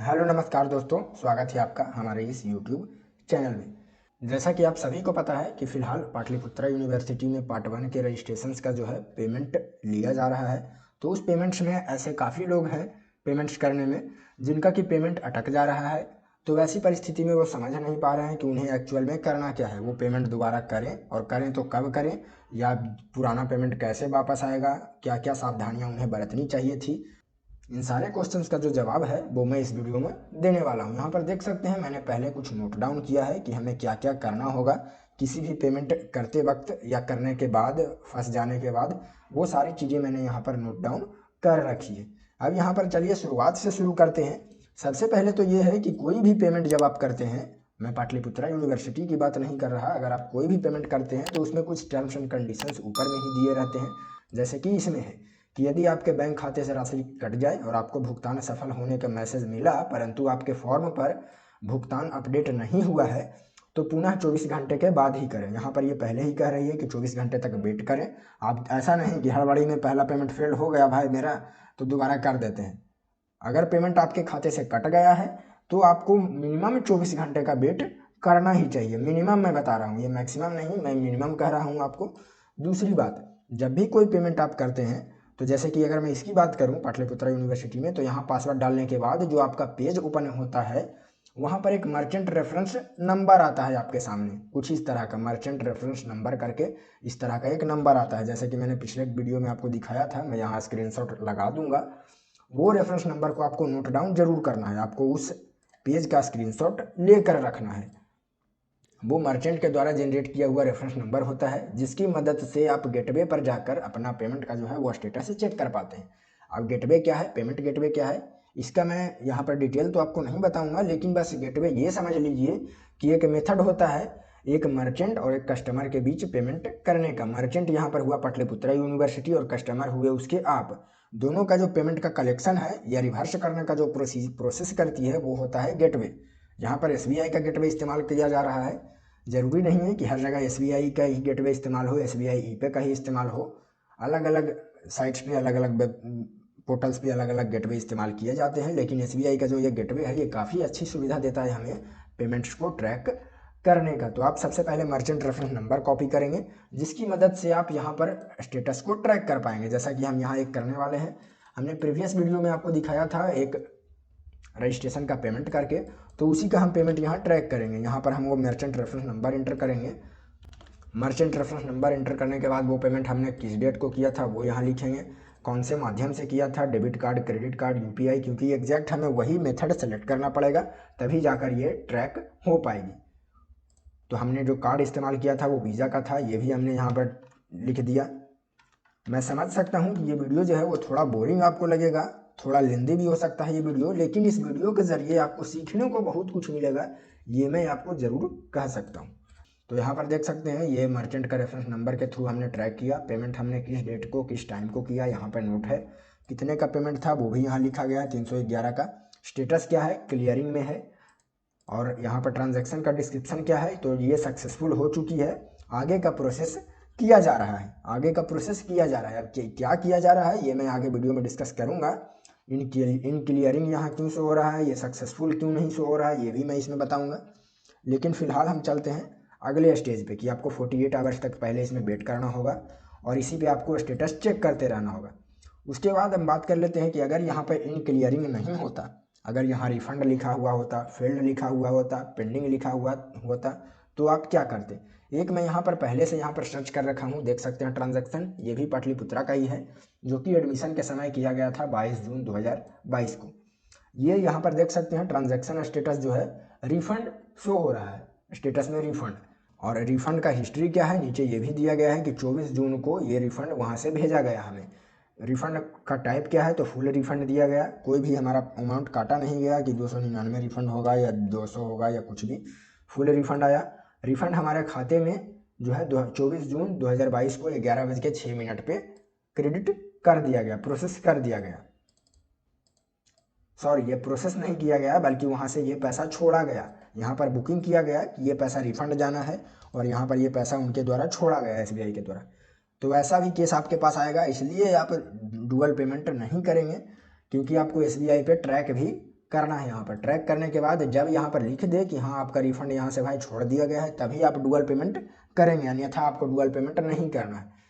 Hello नमस्कार दोस्तों, स्वागत है आपका हमारे इस यूट्यूब चैनल में। जैसा कि आप सभी को पता है कि फ़िलहाल पाटलिपुत्रा यूनिवर्सिटी में पार्ट 1 के रजिस्ट्रेशंस का जो है पेमेंट लिया जा रहा है। तो उस पेमेंट्स में ऐसे काफ़ी लोग हैं पेमेंट्स करने में जिनका कि पेमेंट अटक जा रहा है। तो वैसी परिस्थिति में वो समझ नहीं पा रहे हैं कि उन्हें एक्चुअल में करना क्या है, वो पेमेंट दोबारा करें और करें तो कब करें, या पुराना पेमेंट कैसे वापस आएगा, क्या क्या सावधानियाँ उन्हें बरतनी चाहिए थी। इन सारे क्वेश्चंस का जो जवाब है वो मैं इस वीडियो में देने वाला हूँ। यहाँ पर देख सकते हैं मैंने पहले कुछ नोट डाउन किया है कि हमें क्या क्या करना होगा किसी भी पेमेंट करते वक्त या करने के बाद, फंस जाने के बाद। वो सारी चीज़ें मैंने यहाँ पर नोट डाउन कर रखी है। अब यहाँ पर चलिए शुरुआत से शुरू करते हैं। सबसे पहले तो ये है कि कोई भी पेमेंट जब आप करते हैं, मैं पाटलिपुत्रा यूनिवर्सिटी की बात नहीं कर रहा, अगर आप कोई भी पेमेंट करते हैं तो उसमें कुछ टर्म्स एंड कंडीशंस ऊपर में ही दिए रहते हैं। जैसे कि इसमें है कि यदि आपके बैंक खाते से राशि कट जाए और आपको भुगतान सफल होने का मैसेज मिला परंतु आपके फॉर्म पर भुगतान अपडेट नहीं हुआ है तो पुनः 24 घंटे के बाद ही करें। यहाँ पर ये पहले ही कह रही है कि 24 घंटे तक वेट करें। आप ऐसा नहीं कि हड़बड़ी में पहला पेमेंट फेल हो गया भाई मेरा तो दोबारा कर देते हैं। अगर पेमेंट आपके खाते से कट गया है तो आपको मिनिमम 24 घंटे का वेट करना ही चाहिए। मिनिमम मैं बता रहा हूँ, ये मैक्सिमम नहीं, मैं मिनिमम कह रहा हूँ आपको। दूसरी बात, जब भी कोई पेमेंट आप करते हैं तो जैसे कि अगर मैं इसकी बात करूं पाटलिपुत्रा यूनिवर्सिटी में, तो यहाँ पासवर्ड डालने के बाद जो आपका पेज ओपन होता है वहाँ पर एक मर्चेंट रेफरेंस नंबर आता है आपके सामने, कुछ इस तरह का मर्चेंट रेफरेंस नंबर करके इस तरह का एक नंबर आता है। जैसे कि मैंने पिछले वीडियो में आपको दिखाया था, मैं यहाँ स्क्रीनशॉट लगा दूंगा। वो रेफरेंस नंबर को आपको नोट डाउन जरूर करना है, आपको उस पेज का स्क्रीनशॉट लेकर रखना है। वो मर्चेंट के द्वारा जनरेट किया हुआ रेफरेंस नंबर होता है जिसकी मदद से आप गेटवे पर जाकर अपना पेमेंट का जो है वो स्टेटस चेक कर पाते हैं। अब गेटवे क्या है, पेमेंट गेटवे क्या है, इसका मैं यहाँ पर डिटेल तो आपको नहीं बताऊंगा, लेकिन बस गेटवे ये समझ लीजिए कि एक मेथड होता है एक मर्चेंट और एक कस्टमर के बीच पेमेंट करने का। मर्चेंट यहाँ पर हुआ पाटलिपुत्रा यूनिवर्सिटी और कस्टमर हुए उसके आप। दोनों का जो पेमेंट का कलेक्शन है या रिवर्स करने का जो प्रोसेस करती है वो होता है गेटवे। यहाँ पर SBI का गेटवे इस्तेमाल किया जा रहा है। ज़रूरी नहीं है कि हर जगह SBI का ही गेटवे इस्तेमाल हो, SBI ई-पे का ही इस्तेमाल हो। अलग अलग साइट्स पे, अलग अलग वेब पोर्टल्स पे अलग अलग गेटवे इस्तेमाल किए जाते हैं, लेकिन SBI का जो ये गेटवे है ये काफ़ी अच्छी सुविधा देता है हमें पेमेंट्स को ट्रैक करने का। तो आप सबसे पहले मर्चेंट रेफरेंस नंबर कॉपी करेंगे जिसकी मदद से आप यहाँ पर स्टेटस को ट्रैक कर पाएंगे। जैसा कि हम यहाँ एक करने वाले हैं, हमने प्रीवियस वीडियो में आपको दिखाया था एक रजिस्ट्रेशन का पेमेंट करके, तो उसी का हम पेमेंट यहाँ ट्रैक करेंगे। यहाँ पर हम वो मर्चेंट रेफरेंस नंबर इंटर करेंगे। मर्चेंट रेफरेंस नंबर इंटर करने के बाद वो पेमेंट हमने किस डेट को किया था वो यहाँ लिखेंगे, कौन से माध्यम से किया था, debit card, credit card, UPI, क्योंकि एग्जैक्ट हमें वही मेथड सेलेक्ट करना पड़ेगा तभी जाकर ये ट्रैक हो पाएगी। तो हमने जो कार्ड इस्तेमाल किया था वो वीज़ा का था, ये भी हमने यहाँ पर लिख दिया। मैं समझ सकता हूँ कि ये वीडियो जो है वो थोड़ा बोरिंग आपको लगेगा, थोड़ा लेंदी भी हो सकता है ये वीडियो, लेकिन इस वीडियो के ज़रिए आपको सीखने को बहुत कुछ मिलेगा, ये मैं आपको ज़रूर कह सकता हूँ। तो यहाँ पर देख सकते हैं ये मर्चेंट का रेफरेंस नंबर के थ्रू हमने ट्रैक किया। पेमेंट हमने किस डेट को किस टाइम को किया यहाँ पर नोट है, कितने का पेमेंट था वो भी यहाँ लिखा गया है, 311 का। स्टेटस क्या है, क्लियरिंग में है। और यहाँ पर ट्रांजैक्शन का डिस्क्रिप्शन क्या है, तो ये सक्सेसफुल हो चुकी है, आगे का प्रोसेस किया जा रहा है। आगे का प्रोसेस किया जा रहा है। अब क्या किया जा रहा है ये मैं आगे वीडियो में डिस्कस करूँगा। इन क्लियरिंग यहाँ क्यों शो हो रहा है, ये सक्सेसफुल क्यों नहीं शो हो रहा है, ये भी मैं इसमें बताऊँगा। लेकिन फ़िलहाल हम चलते हैं अगले स्टेज पे कि आपको 48 आवर्स तक पहले इसमें वेट करना होगा और इसी पे आपको स्टेटस चेक करते रहना होगा। उसके बाद हम बात कर लेते हैं कि अगर यहाँ पर इन क्लियरिंग नहीं होता, अगर यहाँ रिफंड लिखा हुआ होता, फेल्ड लिखा हुआ होता, पेंडिंग लिखा हुआ होता, तो आप क्या करते। एक मैं यहाँ पर पहले से यहाँ पर सर्च कर रखा हूँ, देख सकते हैं ट्रांजैक्शन, ये भी पाटलिपुत्रा का ही है जो कि एडमिशन के समय किया गया था 22 जून 2022 को। ये यहाँ पर देख सकते हैं ट्रांजैक्शन स्टेटस जो है रिफंड शो हो रहा है, स्टेटस में रिफंड। और रिफंड का हिस्ट्री क्या है नीचे ये भी दिया गया है कि 24 जून को ये रिफंड वहाँ से भेजा गया हमें। रिफंड का टाइप क्या है, तो फुल रिफंड दिया गया, कोई भी हमारा अमाउंट काटा नहीं गया कि 299 रिफंड होगा या 200 होगा या कुछ भी, फुल रिफंड आया। रिफंड हमारे खाते में जो है 24 जून 2022 को 11:06 पे क्रेडिट कर दिया गया, प्रोसेस कर दिया गया। सॉरी, ये प्रोसेस नहीं किया गया बल्कि वहाँ से ये पैसा छोड़ा गया। यहाँ पर बुकिंग किया गया कि ये पैसा रिफंड जाना है और यहाँ पर ये पैसा उनके द्वारा छोड़ा गया SBI के द्वारा। तो ऐसा भी केस आपके पास आएगा, इसलिए आप डुअल पेमेंट नहीं करेंगे क्योंकि आपको SBI पे ट्रैक भी करना है। यहाँ पर ट्रैक करने के बाद जब यहाँ पर लिख दे कि हाँ आपका रिफंड यहाँ से भाई छोड़ दिया गया है, तभी आप डुअल पेमेंट करेंगे, अन्यथा आपको डुअल पेमेंट नहीं करना है।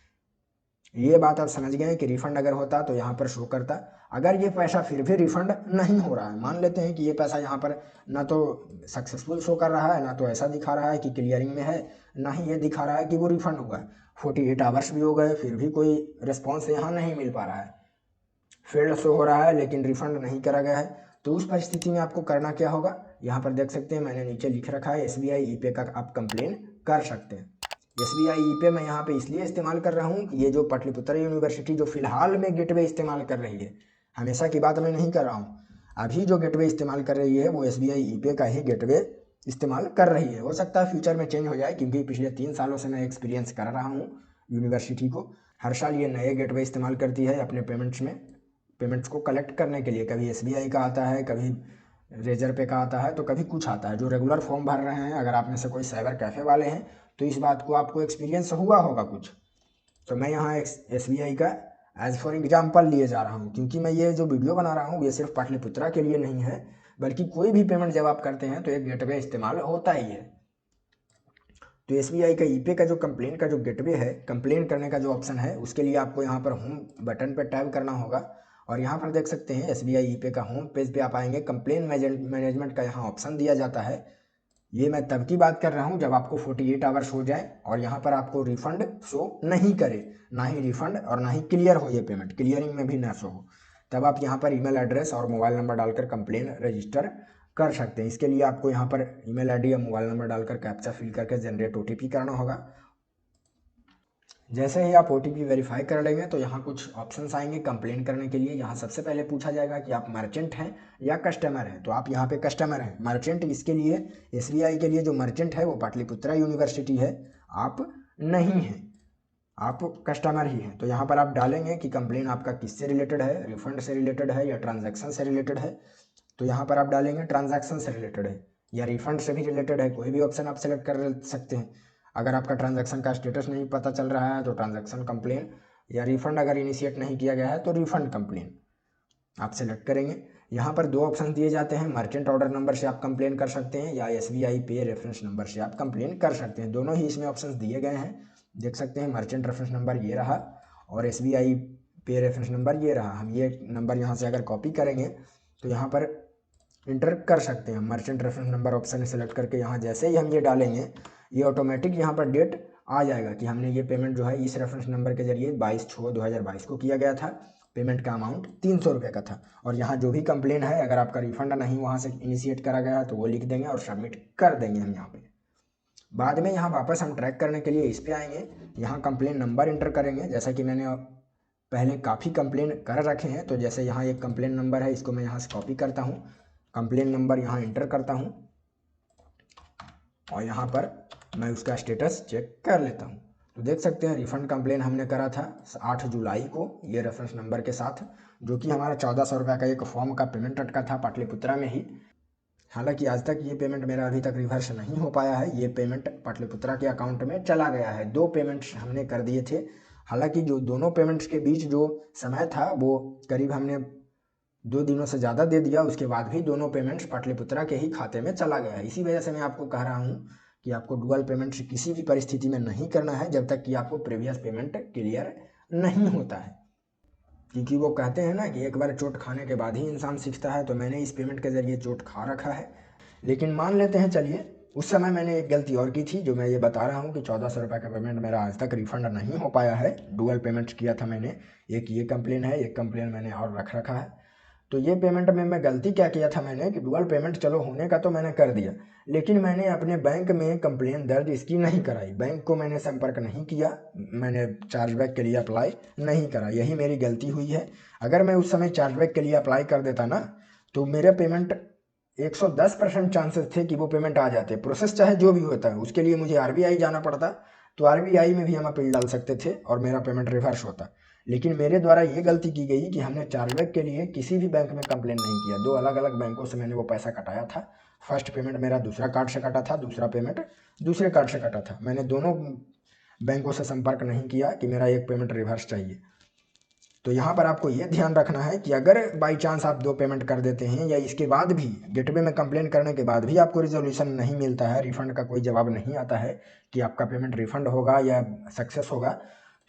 ये बात आप समझ गए कि रिफंड अगर होता तो यहाँ पर शो करता। अगर ये पैसा फिर भी रिफंड नहीं हो रहा है, मान लेते हैं कि ये पैसा यहाँ पर ना तो सक्सेसफुल शो कर रहा है, ना तो ऐसा दिखा रहा है कि क्लियरिंग में है, ना ही ये दिखा रहा है कि वो रिफंड हुआ है, 48 आवर्स भी हो गए फिर भी कोई रिस्पॉन्स यहाँ नहीं मिल पा रहा है, फेल्ड शो हो रहा है लेकिन रिफंड नहीं करा गया है, तो उस परिस्थिति में आपको करना क्या होगा। यहाँ पर देख सकते हैं मैंने नीचे लिख रखा है SBI ई-पे का आप कंप्लेन कर सकते हैं। SBI ई-पे मैं यहाँ पे इसलिए इस्तेमाल कर रहा हूँ, ये जो पाटलिपुत्र यूनिवर्सिटी जो फिलहाल में गेटवे इस्तेमाल कर रही है, हमेशा की बात मैं नहीं कर रहा हूँ, अभी जो गेटवे इस्तेमाल कर रही है वो SBI ई-पे का ही गेटवे इस्तेमाल कर रही है। हो सकता है फ्यूचर में चेंज हो जाए, क्योंकि पिछले 3 सालों से मैं एक्सपीरियंस कर रहा हूँ यूनिवर्सिटी को, हर साल ये नए गेटवे इस्तेमाल करती है अपने पेमेंट्स को कलेक्ट करने के लिए। कभी SBI का आता है, कभी रेजर पे का आता है, तो कभी कुछ आता है। जो रेगुलर फॉर्म भर रहे हैं, अगर आप में से कोई साइबर कैफ़े वाले हैं तो इस बात को आपको एक्सपीरियंस हुआ होगा कुछ। तो मैं यहाँ SBI का एज फॉर एग्जाम्पल लिए जा रहा हूँ, क्योंकि मैं ये जो वीडियो बना रहा हूँ ये सिर्फ पाटलिपुत्रा के लिए नहीं है, बल्कि कोई भी पेमेंट जब आप करते हैं तो एक गेटवे इस्तेमाल होता ही है। तो SBI का ई-पे का जो कंप्लेन का जो गेटवे है, कंप्लेन करने का जो ऑप्शन है, उसके लिए आपको यहाँ पर होम बटन पर टैप करना होगा, और यहाँ पर देख सकते हैं SBI ई-पे का होम पेज पे आप आएंगे, कंप्लेन मैनेजमेंट का यहाँ ऑप्शन दिया जाता है। ये मैं तब की बात कर रहा हूँ जब आपको 48 आवर्स हो जाए और यहाँ पर आपको रिफंड शो नहीं करे, ना ही रिफंड और ना ही क्लियर हो, ये पेमेंट क्लियरिंग में भी ना शो हो, तब आप यहाँ पर ईमेल एड्रेस और मोबाइल नंबर डालकर कंप्लेन रजिस्टर कर सकते हैं। इसके लिए आपको यहाँ पर ईमेल आईडी या मोबाइल नंबर डालकर कैप्चा फिल करके जनरेट OTP करना होगा। जैसे ही आप OTP वेरीफाई कर लेंगे तो यहाँ कुछ ऑप्शंस आएंगे कंप्लेन करने के लिए। यहाँ सबसे पहले पूछा जाएगा कि आप मर्चेंट हैं या कस्टमर हैं, तो आप यहाँ पे कस्टमर हैं। मर्चेंट इसके लिए SBI के लिए जो मर्चेंट है वो पाटलिपुत्रा यूनिवर्सिटी है, आप नहीं हैं, आप कस्टमर ही हैं। तो यहाँ पर आप डालेंगे कि कंप्लेन आपका किससे रिलेटेड है, रिफंड से रिलेटेड है या ट्रांजैक्शन से रिलेटेड है। तो यहाँ पर आप डालेंगे ट्रांजैक्शन से रिलेटेड है या रिफंड से भी रिलेटेड है, कोई भी ऑप्शन आप सेलेक्ट कर सकते हैं। अगर आपका ट्रांजैक्शन का स्टेटस नहीं पता चल रहा है तो ट्रांजैक्शन कंप्लेन, या रिफंड अगर इनिशिएट नहीं किया गया है तो रिफंड कंप्लेन आप सेलेक्ट करेंगे। यहाँ पर 2 ऑप्शन दिए जाते हैं, मर्चेंट ऑर्डर नंबर से आप कंप्लेन कर सकते हैं या SBI पे रेफरेंस नंबर से आप कंप्लेन कर सकते हैं। दोनों ही इसमें ऑप्शन दिए गए हैं, देख सकते हैं। मर्चेंट रेफरेंस नंबर ये रहा और SBI पे रेफरेंस नंबर ये रहा। हम ये नंबर यहाँ से अगर कॉपी करेंगे तो यहाँ पर इंटर कर सकते हैं। Merchant reference number option select करके यहाँ जैसे ही हम ये डालेंगे, ये ऑटोमेटिक यहाँ पर डेट आ जाएगा कि हमने ये पेमेंट जो है इस रेफरेंस नंबर के जरिए 22/6/2022 को किया गया था। पेमेंट का अमाउंट 300 रुपये का था। और यहाँ जो भी कंप्लेन है, अगर आपका रिफंड नहीं वहाँ से इनिशिएट करा गया तो वो लिख देंगे और सबमिट कर देंगे हम यहाँ पे। बाद में यहाँ वापस हम ट्रैक करने के लिए इस पर आएंगे, यहाँ कंप्लेन नंबर इंटर करेंगे। जैसा कि मैंने पहले काफ़ी कंप्लेन कर रखे हैं, तो जैसे यहाँ एक कंप्लेन नंबर है, इसको मैं यहाँ से कॉपी करता हूँ, कंप्लेन नंबर यहाँ इंटर करता हूँ और यहाँ पर मैं उसका स्टेटस चेक कर लेता हूँ। तो देख सकते हैं रिफ़ंड कंप्लेन हमने करा था 8 जुलाई को ये रेफरेंस नंबर के साथ, जो कि हमारा 1400 रुपये का एक फॉर्म का पेमेंट अटका था पाटलिपुत्रा में ही। हालांकि आज तक ये पेमेंट मेरा अभी तक रिवर्स नहीं हो पाया है, ये पेमेंट पाटलिपुत्रा के अकाउंट में चला गया है। 2 पेमेंट्स हमने कर दिए थे। हालांकि जो दोनों पेमेंट्स के बीच जो समय था वो करीब हमने 2 दिनों से ज़्यादा दे दिया, उसके बाद भी दोनों पेमेंट्स पाटलिपुत्रा के ही खाते में चला गया है। इसी वजह से मैं आपको कह रहा हूँ कि आपको डुअल पेमेंट्स किसी भी परिस्थिति में नहीं करना है जब तक कि आपको प्रीवियस पेमेंट क्लियर नहीं होता है। क्योंकि वो कहते हैं ना कि एक बार चोट खाने के बाद ही इंसान सीखता है, तो मैंने इस पेमेंट के ज़रिए चोट खा रखा है। लेकिन मान लेते हैं, चलिए उस समय मैंने एक गलती और की थी, जो मैं ये बता रहा हूँ कि 1400 रुपये का पेमेंट मेरा आज तक रिफंड नहीं हो पाया है। डुअल पेमेंट्स किया था मैंने, एक ये कंप्लेन है, एक कंप्लेन मैंने और रख रखा है। तो ये पेमेंट में मैं गलती क्या किया था मैंने कि डुअल पेमेंट चलो होने का तो मैंने कर दिया, लेकिन मैंने अपने बैंक में कंप्लेन दर्ज इसकी नहीं कराई, बैंक को मैंने संपर्क नहीं किया, मैंने चार्जबैक के लिए अप्लाई नहीं करा, यही मेरी गलती हुई है। अगर मैं उस समय चार्जबैक के लिए अप्लाई कर देता ना, तो मेरा पेमेंट 110% चांसेस थे कि वो पेमेंट आ जाते। प्रोसेस चाहे जो भी होता है, उसके लिए मुझे RBI जाना पड़ता, तो RBI में भी हम अपील डाल सकते थे और मेरा पेमेंट रिवर्स होता। लेकिन मेरे द्वारा ये गलती की गई कि हमने चार्जबैक के लिए किसी भी बैंक में कंप्लेन नहीं किया। 2 अलग अलग बैंकों से मैंने वो पैसा कटाया था। फर्स्ट पेमेंट मेरा दूसरा कार्ड से कटा था, दूसरा पेमेंट दूसरे कार्ड से कटा था। मैंने दोनों बैंकों से संपर्क नहीं किया कि मेरा एक पेमेंट रिवर्स चाहिए। तो यहाँ पर आपको ये ध्यान रखना है कि अगर बाई चांस आप 2 पेमेंट कर देते हैं या इसके बाद भी गेटवे में कंप्लेन करने के बाद भी आपको रिजोल्यूशन नहीं मिलता है, रिफंड का कोई जवाब नहीं आता है कि आपका पेमेंट रिफंड होगा या सक्सेस होगा,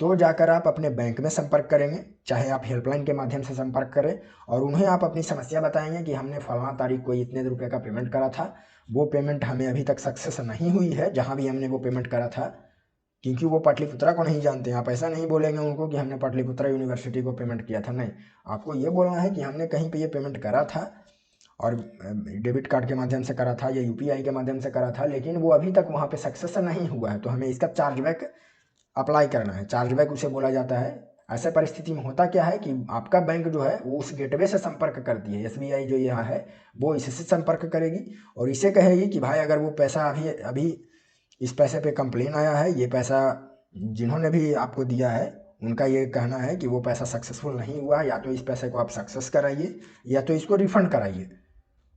तो जाकर आप अपने बैंक में संपर्क करेंगे, चाहे आप हेल्पलाइन के माध्यम से संपर्क करें और उन्हें आप अपनी समस्या बताएंगे कि हमने फलाना तारीख को इतने रुपये का पेमेंट करा था, वो पेमेंट हमें अभी तक सक्सेस नहीं हुई है जहाँ भी हमने वो पेमेंट करा था, क्योंकि वो पाटलिपुत्रा को नहीं जानते हैं। आप ऐसा नहीं बोलेंगे उनको कि हमने पाटलिपुत्रा यूनिवर्सिटी को पेमेंट किया था, नहीं, आपको ये बोलना है कि हमने कहीं पे ये पेमेंट करा था और डेबिट कार्ड के माध्यम से करा था या यूपीआई के माध्यम से करा था, लेकिन वो अभी तक वहाँ पे सक्सेस नहीं हुआ है, तो हमें इसका चार्जबैक अप्लाई करना है। चार्जबैक उसे बोला जाता है। ऐसे परिस्थिति में होता क्या है कि आपका बैंक जो है वो उस गेटवे से संपर्क करती है, एसबीआई जो यहाँ है वो इससे संपर्क करेगी और इसे कहेगी कि भाई अगर वो पैसा अभी इस पैसे पे कंप्लेन आया है, ये पैसा जिन्होंने भी आपको दिया है उनका ये कहना है कि वो पैसा सक्सेसफुल नहीं हुआ, या तो इस पैसे को आप सक्सेस कराइए या तो इसको रिफ़ंड कराइए।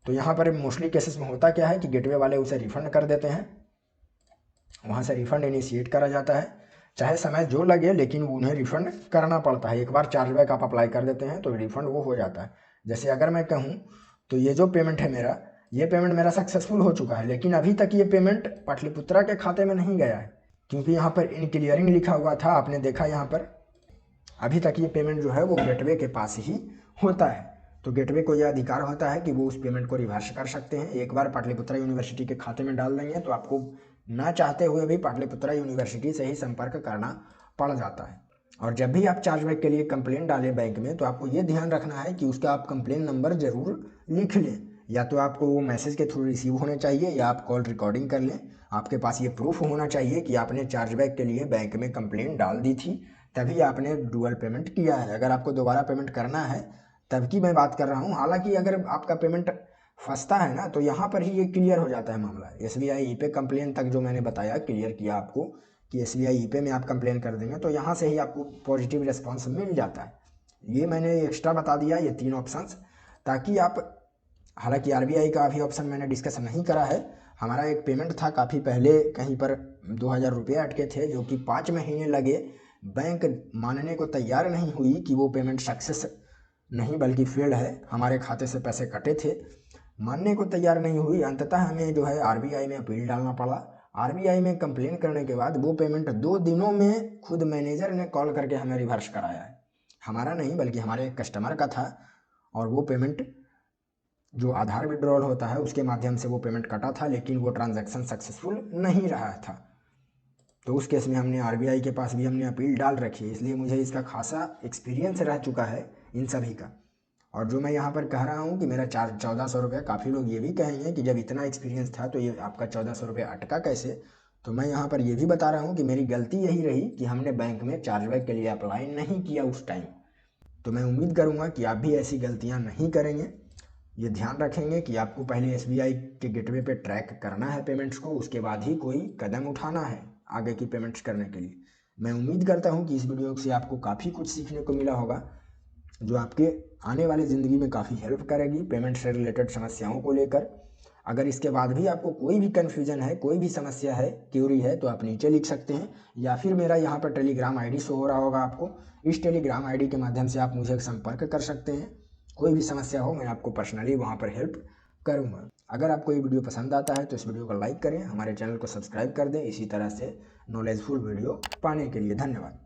तो यहाँ पर मोस्टली केसेस में होता क्या है कि गेटवे वाले उसे रिफ़ंड कर देते हैं, वहाँ से रिफ़ंड इनिशिएट करा जाता है, चाहे समय जो लगे लेकिन उन्हें रिफ़ंड करना पड़ता है। एक बार चार्जबैक आप अप्लाई कर देते हैं तो रिफ़ंड वो हो जाता है। जैसे अगर मैं कहूँ तो ये जो पेमेंट है मेरा, ये पेमेंट मेरा सक्सेसफुल हो चुका है, लेकिन अभी तक ये पेमेंट पाटलिपुत्रा के खाते में नहीं गया है, क्योंकि यहाँ पर इन क्लियरिंग लिखा हुआ था, आपने देखा यहाँ पर अभी तक ये पेमेंट जो है वो गेटवे के पास ही होता है। तो गेटवे को यह अधिकार होता है कि वो उस पेमेंट को रिवर्स कर सकते हैं। एक बार पाटलिपुत्रा यूनिवर्सिटी के खाते में डाल देंगे तो आपको ना चाहते हुए भी पाटलिपुत्रा यूनिवर्सिटी से ही संपर्क करना पड़ जाता है। और जब भी आप चार्जबैक के लिए कंप्लेन डालें बैंक में, तो आपको ये ध्यान रखना है कि उसका आप कंप्लेन नंबर ज़रूर लिख लें, या तो आपको वो मैसेज के थ्रू रिसीव होने चाहिए या आप कॉल रिकॉर्डिंग कर लें। आपके पास ये प्रूफ होना चाहिए कि आपने चार्जबैक के लिए बैंक में कंप्लेन डाल दी थी, तभी आपने डुअल पेमेंट किया है। अगर आपको दोबारा पेमेंट करना है तब की मैं बात कर रहा हूँ। हालांकि अगर आपका पेमेंट फंसता है ना, तो यहाँ पर ही ये क्लियर हो जाता है मामला। एसबीआई ई पे कंप्लेन तक जो मैंने बताया, क्लियर किया आपको कि एसबीआई ई पे में आप कंप्लेन कर देंगे तो यहाँ से ही आपको पॉजिटिव रिस्पॉन्स मिल जाता है। ये मैंने एक्स्ट्रा बता दिया, ये 3 ऑप्शंस, ताकि आप, हालांकि आरबीआई का अभी ऑप्शन मैंने डिस्कस नहीं करा है। हमारा एक पेमेंट था काफ़ी पहले, कहीं पर 2000 रुपये अटके थे, जो कि 5 महीने लगे। बैंक मानने को तैयार नहीं हुई कि वो पेमेंट सक्सेस नहीं बल्कि फेल्ड है, हमारे खाते से पैसे कटे थे, मानने को तैयार नहीं हुई। अंततः हमें जो है आरबीआई में अपील डालना पड़ा। आरबीआई में कंप्लेन करने के बाद वो पेमेंट 2 दिनों में खुद मैनेजर ने कॉल करके हमें रिवर्स कराया है। हमारा नहीं बल्कि हमारे एक कस्टमर का था, और वो पेमेंट जो आधार विड्रॉल होता है उसके माध्यम से वो पेमेंट कटा था, लेकिन वो ट्रांजैक्शन सक्सेसफुल नहीं रहा था। तो उस केस में हमने आरबीआई के पास भी हमने अपील डाल रखी है, इसलिए मुझे इसका खासा एक्सपीरियंस रह चुका है इन सभी का। और जो मैं यहाँ पर कह रहा हूँ कि मेरा 1400 रुपये, काफ़ी लोग ये भी कहेंगे कि जब इतना एक्सपीरियंस था तो ये आपका 1400 रुपये अटका कैसे। तो मैं यहाँ पर ये भी बता रहा हूँ कि मेरी गलती यही रही कि हमने बैंक में चार्जबैक के लिए अप्लाई नहीं किया उस टाइम। तो मैं उम्मीद करूँगा कि आप भी ऐसी गलतियाँ नहीं करेंगे। ये ध्यान रखेंगे कि आपको पहले एसबीआई के गेटवे पे ट्रैक करना है पेमेंट्स को, उसके बाद ही कोई कदम उठाना है आगे की पेमेंट्स करने के लिए। मैं उम्मीद करता हूँ कि इस वीडियो से आपको काफ़ी कुछ सीखने को मिला होगा, जो आपके आने वाली ज़िंदगी में काफ़ी हेल्प करेगी पेमेंट से रिलेटेड समस्याओं को लेकर। अगर इसके बाद भी आपको कोई भी कन्फ्यूजन है, कोई भी समस्या है, क्यूरी है, तो आप नीचे लिख सकते हैं, या फिर मेरा यहाँ पर टेलीग्राम आईडी शो हो रहा होगा आपको। इस टेलीग्राम आईडी के माध्यम से आप मुझे संपर्क कर सकते हैं। कोई भी समस्या हो मैं आपको पर्सनली वहाँ पर हेल्प करूँगा। अगर आपको ये वीडियो पसंद आता है तो इस वीडियो को लाइक करें, हमारे चैनल को सब्सक्राइब कर दें इसी तरह से नॉलेजफुल वीडियो पाने के लिए। धन्यवाद।